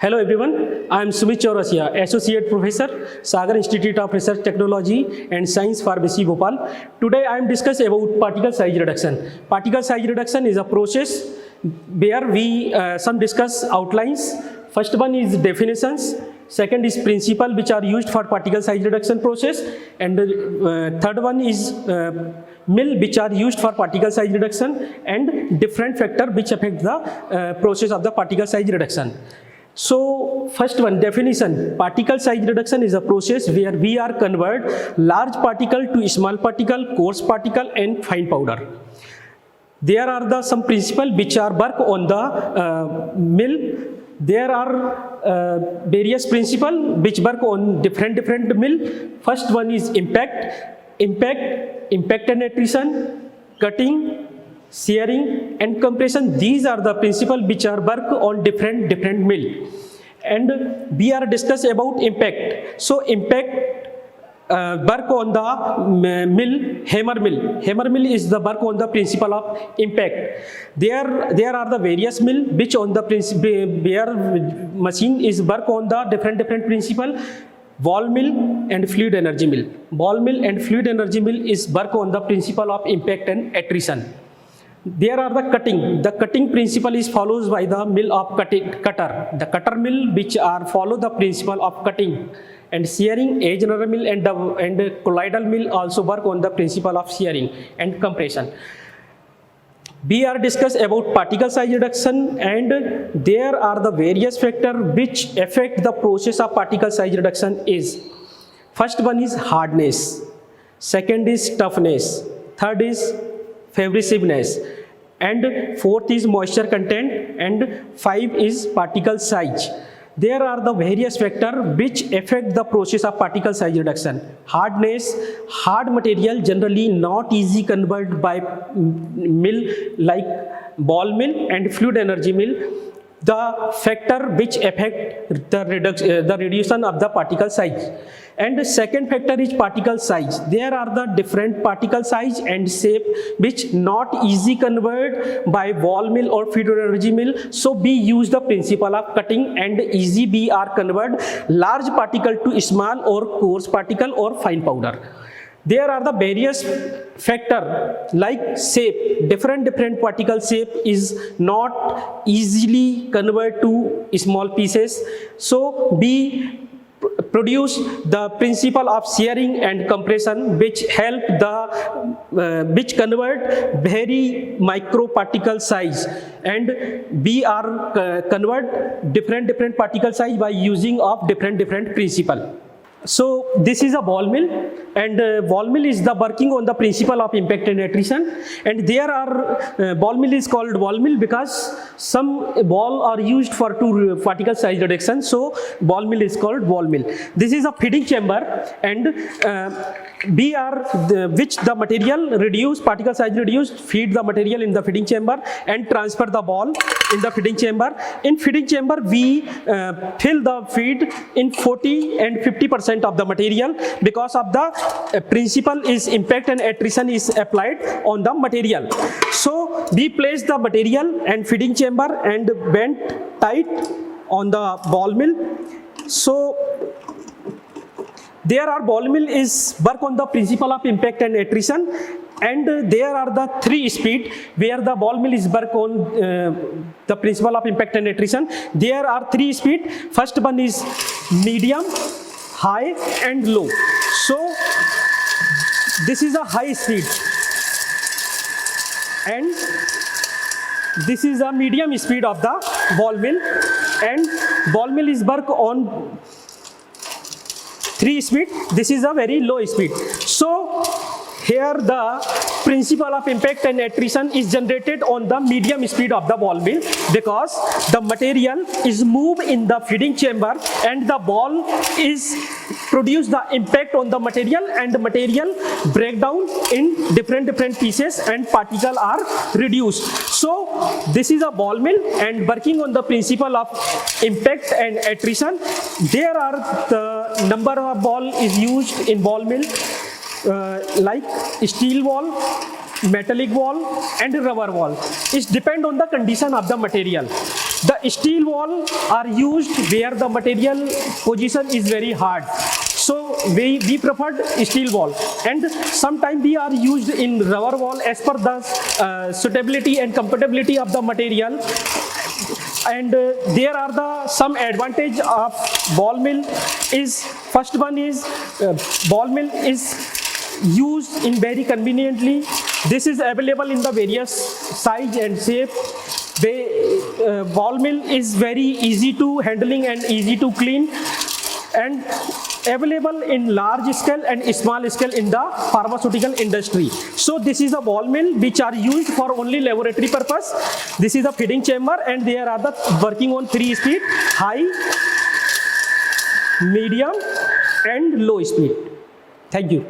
Hello everyone, I am Sumit Chaurasia, Associate Professor, Sagar Institute of Research Technology and Science Pharmacy, Bhopal. Today I am discussing about particle size reduction. Particle size reduction is a process where we some discuss outlines. First one is definitions. Second is principle which are used for particle size reduction process, and third one is mill which are used for particle size reduction, and different factor which affect the process of the particle size reduction. So first one, definition. Particle size reduction is a process where we are convert large particle to small particle, coarse particle and fine powder. There are some principles which are work on the mill. There are various principles which work on different mill. First one is impact and attrition, cutting, shearing and compression. These are the principles which are work on different mill, and we are discuss about impact. So impact work on the mill, hammer mill. Hammer mill is the work on the principle of impact. There are the various mill which on the where machine is work on the different principle. Ball mill and fluid energy mill. Ball mill and fluid energy mill is work on the principle of impact and attrition. There are the cutting. The cutting principle is followed by the mill of cutter. The cutter mill which are follow the principle of cutting. And shearing, edge runner mill and colloidal mill also work on the principle of shearing and compression. We are discuss about particle size reduction, and there are the various factors which affect the process of particle size reduction is. First one is hardness, second is toughness, third is fabriciveness, and fourth is moisture content, and five is particle size. There are the various factors which affect the process of particle size reduction. Hardness, hard material generally not easy converted by mill like ball mill and fluid energy mill. The factor which affect the reduction of the particle size. And the second factor is particle size. There are the different particle size and shape which not easy convert by ball mill or fluid energy mill. So we use the principle of cutting, and easy we are convert large particle to small or coarse particle or fine powder. There are the various factor like shape. Different particle shape is not easily convert to small pieces. So we produce the principle of shearing and compression which help the which convert very micro particle size, and we are convert different particle size by using of different principle. So this is a ball mill, and ball mill is the working on the principle of impact and attrition, and there are ball mill is called ball mill because some ball are used for two particle size reduction, so ball mill is called ball mill. This is a feeding chamber, and which the material reduced, particle size reduced, feed the material in the feeding chamber and transfer the ball in the feeding chamber. In feeding chamber we fill the feed in 40 and 50% of the material because of the principle is impact and attrition is applied on the material. So we place the material and feeding chamber and bend tight on the ball mill. So there are ball mill is work on the principle of impact and attrition, and there are the three speed where the ball mill is work on the principle of impact and attrition. There are three speed. First one is medium, high and low. So this is a high speed, and this is a medium speed of the ball mill, and ball mill is work on 3 speed. This is a very low speed. So here the principle of impact and attrition is generated on the medium speed of the ball mill because the material is moved in the feeding chamber and the ball is produce the impact on the material, and the material break down in different pieces and particles are reduced. So this is a ball mill and working on the principle of impact and attrition. There are the number of ball is used in ball mill like steel ball, metallic wall and rubber wall. It depends on the condition of the material. The steel wall are used where the material position is very hard. So we preferred steel wall, and sometimes we are used in rubber wall as per the suitability and compatibility of the material. And there are some advantage of ball mill. Is first one is ball mill is used in very conveniently. This is available in the various size and shape. Ball mill is very easy to handling and easy to clean, and available in large scale and small scale in the pharmaceutical industry. So this is a ball mill which are used for only laboratory purpose. This is a feeding chamber, and there are the working on 3 speed: high, medium and low speed. Thank you.